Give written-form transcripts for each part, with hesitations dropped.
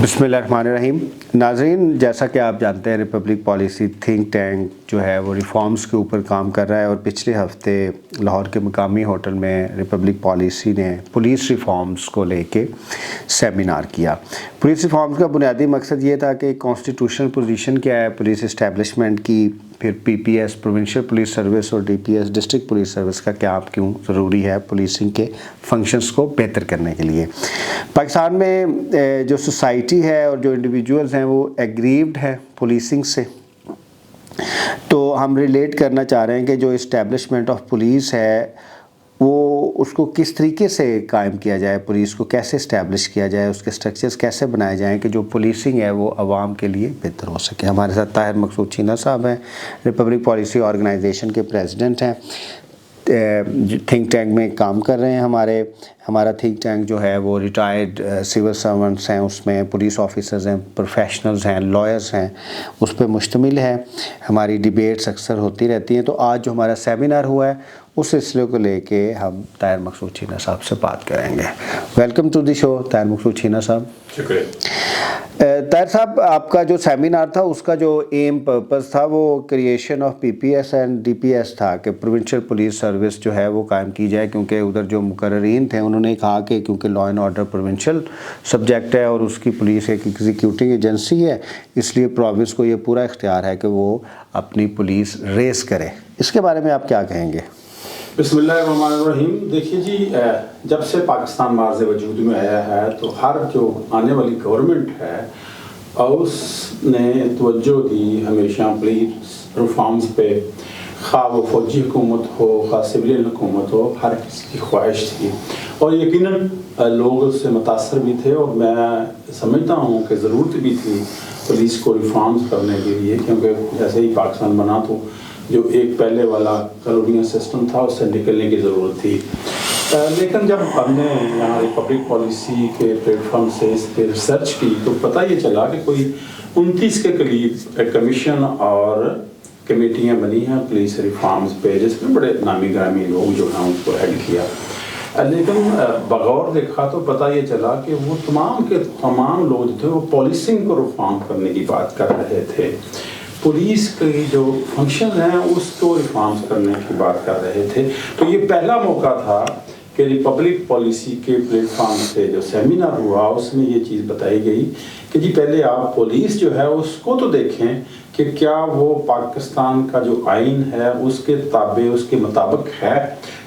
बिस्मिल्लाहिर्रहमानिर्रहीम। नाज़रीन, जैसा कि आप जानते हैं रिपब्लिक पॉलिसी थिंक टैंक जो है वो रिफॉर्म्स के ऊपर काम कर रहा है और पिछले हफ्ते लाहौर के मकामी होटल में रिपब्लिक पॉलिसी ने पुलिस रिफॉर्म्स को लेके सेमिनार किया। पुलिस रिफॉर्म्स का बुनियादी मकसद ये था कि कॉन्स्टिट्यूशनल पोजीशन क्या है पुलिस इस्टेब्लिशमेंट की, फिर पीपीएस प्रोविंशियल पुलिस सर्विस और डीपीएस डिस्ट्रिक्ट पुलिस सर्विस का क्या क्यों ज़रूरी है पुलिसिंग के फंक्शंस को बेहतर करने के लिए। पाकिस्तान में जो सोसाइटी है और जो इंडिविजुअल्स हैं वो एग्रीव्ड है पुलिसिंग से, तो हम रिलेट करना चाह रहे हैं कि जो इस्टेब्लिशमेंट ऑफ पुलिस है वो उसको किस तरीके से कायम किया जाए, पुलिस को कैसे इस्टेब्लिश किया जाए, उसके स्ट्रक्चर्स कैसे बनाए जाएं कि जो पुलिसिंग है वो आवाम के लिए बेहतर हो सके। हमारे साथ ताहिर मकसूद चीना साहब हैं, रिपब्लिक पॉलिसी ऑर्गेनाइजेशन के प्रेसिडेंट हैं, थिंक टैंक में काम कर रहे हैं। हमारा थिंक टैंक जो है वो रिटायर्ड सिविल सर्वेंट्स हैं, उसमें पुलिस ऑफिसर्स हैं, प्रोफेशनल्स हैं, लॉयर्स हैं, उस पर मुश्तमिल है। हमारी डिबेट्स अक्सर होती रहती हैं। तो आज जो हमारा सेमिनार हुआ है उस सिलसिले को लेके हम ताहिर मकसूद चीना साहब से बात करेंगे। Welcome to the show Tahir Maqsood Cheena साहब। शुक्रिया। ताहिर साहब, आपका जो सेमिनार था उसका जो एम पर्पस था वो creation of PPS and DPS था कि प्रोविंशियल पुलिस सर्विस जो है वो कायम की जाए, क्योंकि उधर जो मुकर्रीन थे उन्होंने कहा कि क्योंकि law and order provincial subject है और उसकी पुलिस एक एग्जीक्यूटिव एजेंसी है, इसलिए प्रोविंस को ये पूरा इख्तियार है कि वो अपनी पुलिस रेस करे। इसके बारे में आप क्या कहेंगे? बिस्मिल्लाहिर्रहमानिर्रहीम। देखिए जी, जब से पाकिस्तान मार्ज़ वजूद में आया है तो हर जो आने वाली गवर्नमेंट है उसने तवज्जो दी हमेशा पुलिस रिफॉर्म्स पे, खा वो फौजी हुकूमत हो खा सिविलियन हुकूमत हो, हर किसी की ख्वाहिश थी और यकीनन लोग उससे मुतासर भी थे और मैं समझता हूँ कि ज़रूरत भी थी पुलिस को रिफॉर्म्स करने के लिए, क्योंकि जैसे ही पाकिस्तान बना तो जो एक पहले वाला कॉलोनियल सिस्टम था उससे निकलने की ज़रूरत थी। लेकिन जब हमने यहाँ रिपब्लिक पॉलिसी के प्लेटफॉर्म से इस पर रिसर्च की तो पता ये चला कि कोई 29 के करीब कमीशन और कमेटियाँ बनी हैं पुलिस रिफॉर्म्स पे, जिसमें बड़े नामी ग्रामी लोग जो हैं उसको हेड किया। लेकिन बगौर देखा तो पता ये चला कि वो तमाम लोग जो थे वो पॉलिसिंग को रिफॉर्म करने की बात कर रहे थे, पुलिस के जो फंक्शन हैं उसको रिफॉर्म्स करने की बात कर रहे थे। तो ये पहला मौका था कि रिपब्लिक पॉलिसी के प्लेटफॉर्म से जो सेमिनार हुआ उसमें ये चीज़ बताई गई कि जी पहले आप पुलिस जो है उसको तो देखें कि क्या वो पाकिस्तान का जो आइन है उसके ताबे उसके मुताबिक है।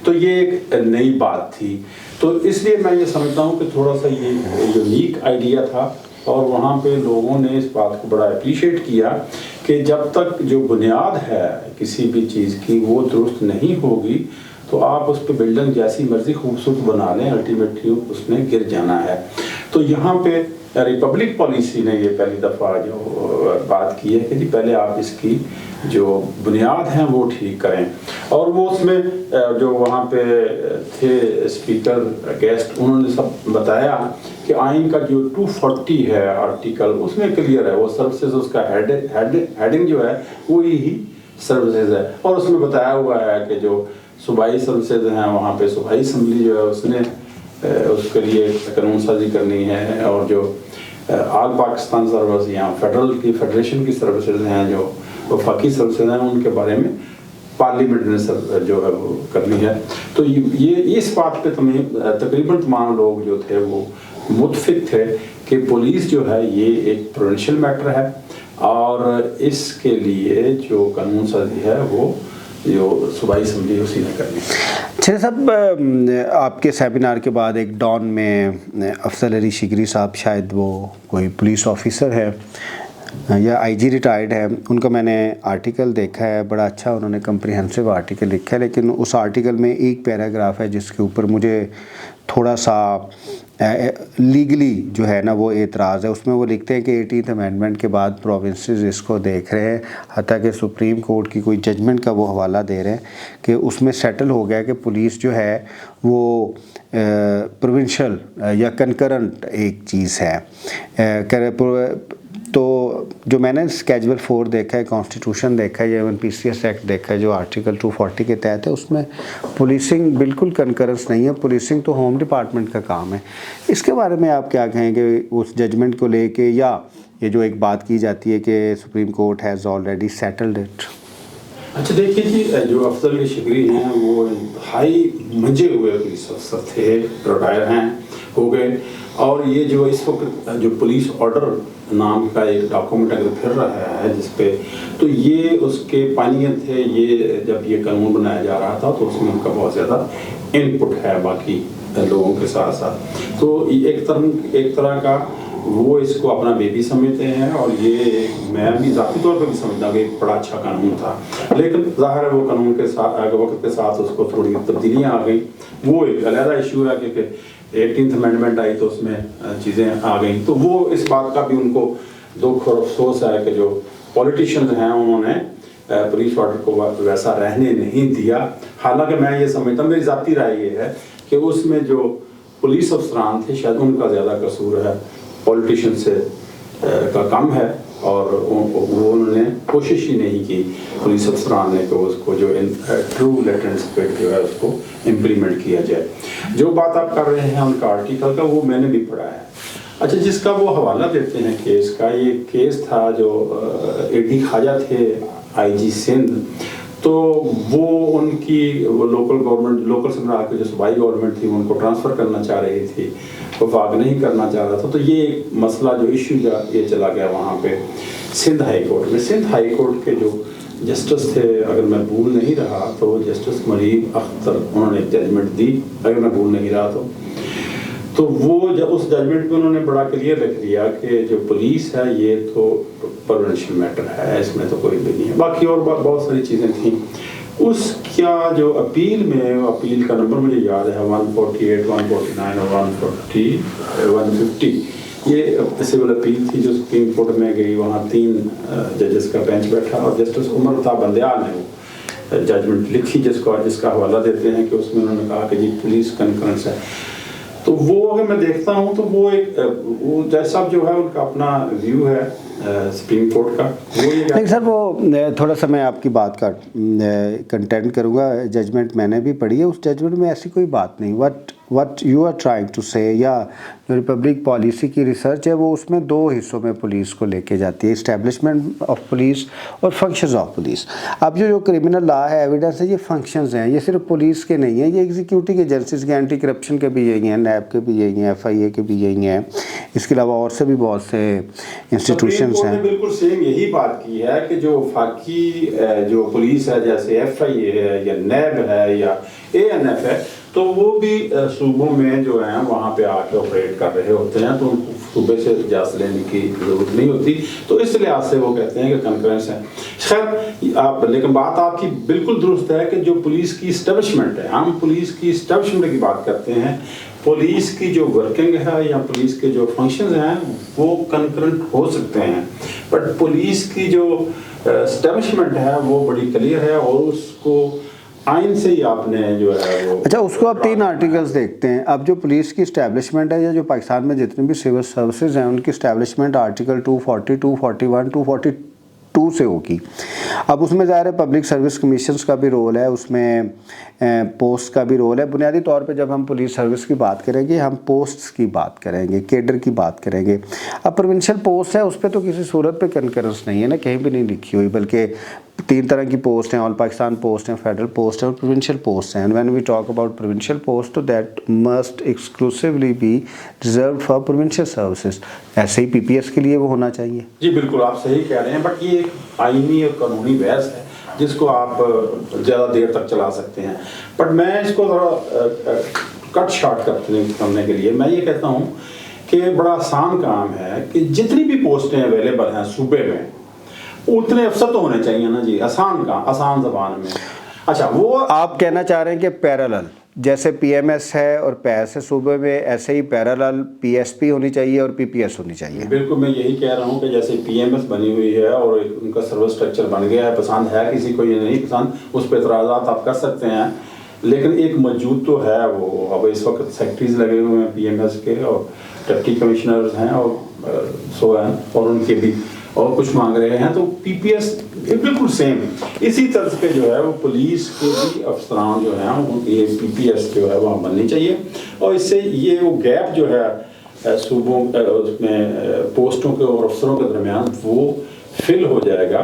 तो ये एक नई बात थी, तो इसलिए मैं ये समझता हूँ कि थोड़ा सा ये यूनिक आइडिया था और वहाँ पे लोगों ने इस बात को बड़ा अप्रिशिएट किया कि जब तक जो बुनियाद है किसी भी चीज़ की वो दुरुस्त नहीं होगी तो आप उस पर बिल्डिंग जैसी मर्जी खूबसूरत बना लें, अल्टीमेटली उसने गिर जाना है। तो यहाँ पे रिपब्लिक पॉलिसी ने ये पहली दफ़ा जो बात की है कि जी पहले आप इसकी जो बुनियाद हैं वो ठीक करें। और वो उसमें जो वहाँ पे थे स्पीकर गेस्ट उन्होंने सब बताया कि आइन का जो 240 है आर्टिकल उसमें क्लियर है, वो सर्विसेज उसका हेडिंग जो है वो ही सर्विसेज है और उसमें बताया हुआ है कि जो सूबाई सर्विसेज हैं वहाँ पे सूबाई असम्बली जो है उसने उसके लिए कानून साजी करनी है और जो आल पाकिस्तान सर्विस या फेडरेशन की सर्विसेज हैं जो वफाकी सर्विसेज हैं उनके बारे में पार्लियामेंट ने जो है वो करनी है। तो ये इस बात पे तकरीबन तमाम लोग जो थे वो मुत्फिक थे कि पुलिस जो है ये एक प्रोविंशियल मैटर है और इसके लिए जो कानून साजी है वो जो सूबाई असम्बली उसी ने करनी है। अच्छा साहब, आपके सेमिनार के बाद एक डॉन में अफजल अली शिगरी साहब, शायद वो कोई पुलिस ऑफिसर है या आईजी रिटायर्ड है, उनका मैंने आर्टिकल देखा है, बड़ा अच्छा उन्होंने कम्प्रिहेंसिव आर्टिकल लिखा है, लेकिन उस आर्टिकल में एक पैराग्राफ है जिसके ऊपर मुझे थोड़ा सा लीगली जो है ना वो एतराज़ है। उसमें वो लिखते हैं कि 18th अमेंडमेंट के बाद प्रोविंसेस इसको देख रहे हैं, हत्ता कि सुप्रीम कोर्ट की कोई जजमेंट का वो हवाला दे रहे हैं कि उसमें सेटल हो गया कि पुलिस जो है वो प्रोविंशियल या कंकरेंट एक चीज़ है। تو جو میں نے اسکیجول 4 دیکھا ہے، کانسٹیٹیوشن دیکھا ہے، یا ایون PCS ایکٹ دیکھا ہے جو آرٹیکل 240 کے تحت ہے، اس میں پولیسنگ بالکل کنکرنس نہیں ہے. پولیسنگ تو ہوم ڈپارٹمنٹ کا کام ہے. اس کے بارے میں آپ کیا کہیں گے اس ججمنٹ کو لے کے، یا یہ جو ایک بات کی جاتی ہے کہ supreme court has already settled it? اچھا دیکھیے جی، جو افضل شکری ہیں وہ انتہائی منجے ہوئے پولیس افسر تھے، ریٹائر ہیں، ہو گئے. اور یہ جو اس وقت جو پولیس آرڈر نام کا ایک ڈاکومنٹ اگر پھر رہا ہے جس پہ، تو یہ اس کے پائنیئر تھے. یہ جب یہ قانون بنایا جا رہا تھا تو اس میں ان کا بہت زیادہ ان پٹ ہے باقی لوگوں کے ساتھ ساتھ. تو ایک طرح کا وہ اس کو اپنا بیبی سمجھتے ہیں، اور یہ میں بھی ذاتی طور پہ بھی سمجھتا ہوں کہ ایک بڑا اچھا قانون تھا. لیکن ظاہر ہے وہ قانون کے ساتھ وقت کے ساتھ اس کو تھوڑی تبدیلیاں آ گئیں. وہ ایک علیحدہ ایشو ہے کہ 18th امینڈمنٹ آئی تو اس میں چیزیں آ گئیں. تو وہ اس بات کا بھی ان کو دکھ اور افسوس ہے کہ جو پولیٹیشینز ہیں انہوں نے پولیس آرڈر کو ویسا رہنے نہیں دیا. حالانکہ میں یہ سمجھتا ہوں، میری ذاتی رائے یہ ہے کہ اس میں جو پولیس افسران تھے شاید ان کا زیادہ قصور ہے، پولیٹیشین سے کا کم ہے. اور وہ انہوں نے کوشش ہی نہیں کی پولیس افسران نے کہ اس کو جو ٹرو لیٹرنٹ اسپرٹ جو ہے اس کو امپلیمنٹ کیا جائے. جو بات آپ کر رہے ہیں ان کا آرٹیکل کا، وہ میں نے بھی پڑھا ہے. اچھا، جس کا وہ حوالہ دیتے ہیں کیس کا، یہ کیس تھا جو AD خواجہ تھے IG سندھ. تو وہ ان کی وہ لوکل گورنمنٹ، لوکل سمراج کی جو صوبائی گورنمنٹ تھی ان کو ٹرانسفر کرنا چاہ رہی تھی، وفاق نہیں کرنا چاہ رہا تھا. تو یہ ایک مسئلہ جو ایشو یہ چلا گیا وہاں پہ سندھ ہائی کورٹ میں. سندھ ہائی کورٹ کے جو جسٹس تھے، اگر میں بھول نہیں رہا تو جسٹس مریب اختر، انہوں نے ججمنٹ دی اگر میں بھول نہیں رہا تو وہ جب اس ججمنٹ میں انہوں نے بڑا کلیئر لکھ دیا کہ جو پولیس ہے یہ تو پروونشل میٹر ہے، اس میں تو کوئی بھی نہیں ہے. باقی اور بہت ساری چیزیں تھیں. اس کا جو اپیل میں، اپیل کا نمبر مجھے یاد ہے 148 149 اور 150، یہ سول اپیل تھی جو سپریم کورٹ میں گئی. وہاں 3 ججز کا بینچ بیٹھا اور جسٹس عمر الطاف بندیال نے وہ ججمنٹ لکھی جس کا حوالہ دیتے ہیں کہ اس میں انہوں نے کہا کہ جی پولیس کنکرنس ہے. تو وہ اگر میں دیکھتا ہوں تو وہ ایک وہ جج صاحب جو ہے ان کا اپنا ویو ہے سپریم کورٹ کا. نہیں سر، وہ تھوڑا سا میں آپ کی بات کا کنٹینٹ کروں گا. ججمنٹ میں نے بھی پڑھی ہے، اس ججمنٹ میں ایسی کوئی بات نہیں. What you are trying to say, یا جو ریپبلک پالیسی کی ریسرچ ہے وہ اس میں 2 حصوں میں پولیس کو لے کے جاتی ہے، اسٹیبلشمنٹ آف پولیس اور فنکشنز آف پولیس. اب جو کرمنل لا ہے، ایویڈنس ہے، یہ فنکشنز ہیں، یہ صرف پولیس کے نہیں ہیں، یہ ایگزیکیوٹنگ ایجنسیز کے، اینٹی کرپشن کے بھی یہی ہیں، نیب کے بھی یہی ہیں، FIA کے بھی یہی ہیں. اس کے علاوہ اور سے بھی بہت سے انسٹیٹیوشنز ہیں. بالکل سیم یہی بات کی ہے کہ جو وفاقی جو پولیس ہے جیسے FIA ہے یا نیب ہے یا ANF ہے، تو وہ بھی صوبوں میں جو ہیں وہاں پہ آ کے آپریٹ کر رہے ہوتے ہیں، تو ان کو صوبے سے اجازت لینے کی ضرورت نہیں ہوتی. تو اس لحاظ سے وہ کہتے ہیں کہ کنکرنس ہے. خیر لیکن بات آپ کی بالکل درست ہے کہ جو پولیس کی اسٹیبلشمنٹ ہے، ہم پولیس کی اسٹیبلشمنٹ کی بات کرتے ہیں. پولیس کی جو ورکنگ ہے یا پولیس کے جو فنکشنز ہیں وہ کنکرنٹ ہو سکتے ہیں، بٹ پولیس کی جو اسٹیبلشمنٹ ہے وہ بڑی کلیئر ہے، اور اس کو آئین سے ہی آپ نے جو ہے وہ. اچھا، اس کو آپ 3 آرٹیکلز دیکھتے ہیں. اب جو پولیس کی اسٹیبلشمنٹ ہے، یا جو پاکستان میں جتنے بھی سول سروسز ہیں ان کی اسٹیبلشمنٹ آرٹیکل 240 241 242 سے ہوگی. اب اس میں ظاہر ہے پبلک سروس کمیشنز کا بھی رول ہے، اس میں پوسٹ کا بھی رول ہے. بنیادی طور پہ جب ہم پولیس سروس کی بات کریں گے ہم پوسٹس کی بات کریں گے، کیڈر کی بات کریں گے. اب پروونشل پوسٹ ہے، اس پہ تو کسی صورت پہ کنکرنس نہیں ہے نا، کہیں بھی نہیں لکھی ہوئی، بلکہ 3 طرح کی پوسٹ ہیں، آل پاکستان پوسٹ ہیں، فیڈرل پوسٹ ہیں اور پروونشل پوسٹ ہیں. When we talk about provincial post تو that must exclusively be reserved for provincial services. ایسے ہی PPS کے لیے وہ ہونا چاہیے. جی بالکل آپ صحیح کہہ رہے ہیں، بٹ یہ ایک آئینی اور قانونی بحث ہے جس کو آپ زیادہ دیر تک چلا سکتے ہیں. بٹ میں اس کو تھوڑا کٹ شارٹ کرنے کے لیے میں یہ کہتا ہوں کہ بڑا آسان کام ہے کہ جتنی بھی پوسٹیں اویلیبل ہیں صوبے میں اتنے افسر تو ہونے چاہیے نا جی. آسان زبان میں. اچھا، وہ آپ کہنا چاہ رہے ہیں کہ پیرالل جیسے PMS ہے اور PAS ہے صوبے میں، ایسے ہی پیرالل PSP ہونی چاہیے اور PPS ہونی چاہیے. بالکل میں یہی کہہ رہا ہوں کہ جیسے PMS بنی ہوئی ہے اور ان کا سروس اسٹرکچر بن گیا ہے، پسند ہے کسی کو یہ نہیں پسند، اس پہ اعتراضات آپ کر سکتے ہیں، لیکن ایک موجود تو ہے. وہ اب اس وقت سیکٹریز لگے ہوئے ہیں PMS کے اور ڈپٹی کمشنرز ہیں اور सोया और उनके भी और कुछ मांग रहे हैं, तो पीपीएस बिल्कुल सेम इसी तर्ज पे जो है वो पुलिस के भी अफसरान जो हैं ये पीपीएस जो है वहाँ बननी चाहिए, और इससे ये वो गैप जो है सूबों उसमें पोस्टों के और अफसरों के दरमियान वो फिल हो जाएगा।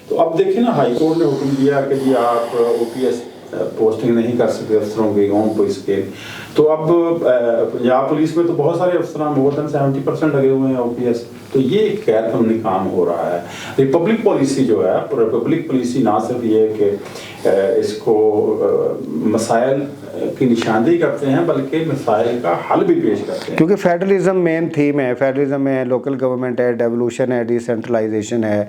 तो अब देखिए ना, हाई कोर्ट ने हुक्म दिया कि जी आप ओपीएस पोस्टिंग नहीं कर सकते अफसरों की ऑन पुलिस के, तो अब पंजाब पुलिस में तो बहुत सारे अफसरान मोर देन 70% लगे हुए हैं ओपीएस, तो ये एक गैर कानूनी काम हो रहा है। रिपब्लिक पॉलिसी जो है, रिपब्लिक पॉलिसी ना सिर्फ ये कि इसको मसाइल की निशानदेही करते हैं बल्कि मसाइल का हल भी पेश करते हैं, क्योंकि फेडरलिज्म मेन थीम है, फेडरलिज्म में लोकल गवर्नमेंट है, डेवोल्यूशन है, डिसेंट्रलाइजेशन है,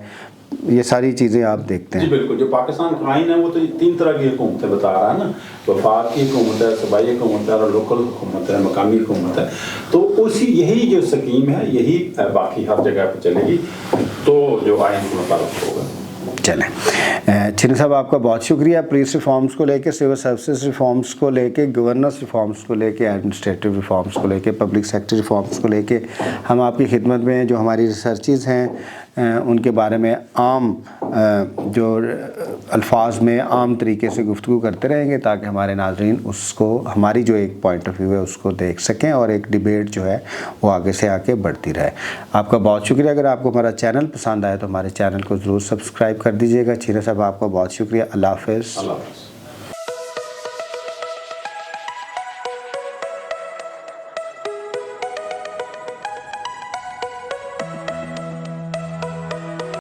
ये सारी चीज़ें आप देखते हैं। जी बिल्कुल, जो पाकिस्तान का आइन है वो तो 3 तरह की हुकूमतें बता रहा है ना, वफाक की हुकूमत है, सूबाई हुकूमत है और लोकल हुकूमत है, मकामी हुकूमत है। तो उसी यही जो स्कीम है यही बाकी हर जगह पे चलेगी, तो जो आइन के मुताबिक होगा। चलें, छिन्न साहब आपका बहुत शुक्रिया। पुलिस रिफॉर्म्स को लेके, सिविल सर्विसेज रिफॉर्म्स को लेके, गवर्नेंस रिफॉर्म्स को लेके, एडमिनिस्ट्रेटिव रिफॉर्म्स को लेके, पब्लिक सेक्टर रिफॉर्म्स को लेके हम आपकी खिदमत में जो हमारी रिसर्चेज़ हैं उनके बारे में आम जो अल्फाज में आम तरीके से गुफ्तगू करते रहेंगे, ताकि हमारे नाज़रीन उसको, हमारी जो एक पॉइंट ऑफ व्यू है उसको देख सकें और एक डिबेट जो है वो आगे से आके बढ़ती रहे। आपका बहुत शुक्रिया। अगर आपको हमारा चैनल पसंद आए तो हमारे चैनल को ज़रूर सब्सक्राइब कर दीजिएगा। छिन्न साहब आपका बहुत शुक्रिया। अल्लाह हाफ़िज़।